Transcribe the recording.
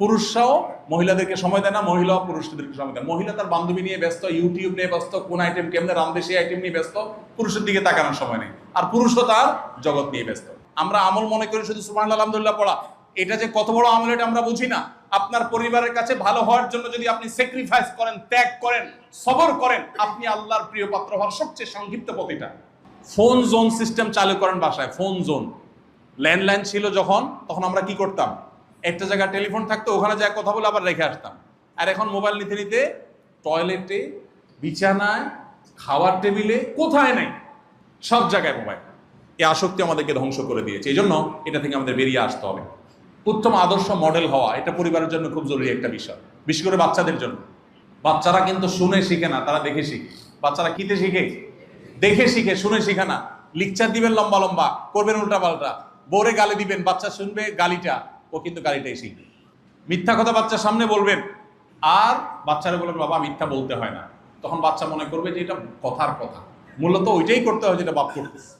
পুরুষরাও মহিলাদেরকে সময় দেয় না, মহিলাও পুরুষদেরকে সময় দেয়। মহিলা তার বান্ধবী নিয়ে ব্যস্ত, ইউটিউব নিয়ে ব্যস্ত, কোন আইটেম কেমনে রান্ধে সেই আইটেম নিয়ে ব্যস্ত, পুরুষের দিকে তাকানোর সময় নেই। আর পুরুষও তার জগৎ নিয়ে ব্যস্ত। আমরা আমল মনে করি শুধু সুবহানাল্লাহ আলহামদুলিল্লাহ পড়া, এটা যে কত বড় আমল এটা আমরা বুঝি না। আপনার পরিবারের কাছে ভালো হওয়ার জন্য যদি আপনি স্যাক্রিফাইস করেন, ত্যাগ করেন, সবর করেন, আপনি আল্লাহর প্রিয় পাত্র হওয়ার সবচেয়ে সংক্ষিপ্ত পথ এটা। ফোন জোন সিস্টেম চালু করেন বাসায়, ফোন জোন। ল্যান্ডলাইন ছিল যখন, তখন আমরা কি করতাম, একটা জায়গায় টেলিফোন থাকতো, ওখানে যা কথা বলে আবার রেখে আসতাম। আর এখন মোবাইল নিতে নিতে টয়লেটে, বিছানায়, খাওয়ার টেবিলে, কোথায় নাই, সব জায়গায় মোবাইল। এই আসক্তি আমাদেরকে ধ্বংস করে দিয়েছে। এই জন্য এটা থেকে আমাদের বেরিয়ে আসতে হবে। উত্তম আদর্শ মডেল হওয়া এটা পরিবারের জন্য খুব জরুরি একটা বিষয়, বিশেষ করে বাচ্চাদের জন্য। বাচ্চারা কিন্তু শুনে শিখে না, তারা দেখে শিখে। বাচ্চারা কিতে শিখে? দেখে শিখে, শুনে শিখে না। লেকচার দিবেন লম্বা লম্বা, করবেন উল্টা পাল্টা, বোরে গালি দিবেন, বাচ্চা শুনবে গালিটা, ও কিন্তু গালিটাই শিখবে। মিথ্যা কথা বাচ্চার সামনে বলবেন, আর বাচ্চারা বলবেন বাবা মিথ্যা বলতে হয় না। তখন বাচ্চা মনে করবে যে এটা কথার কথা, মূলত ওইটাই করতে হয় যেটা বাপ করতেছে।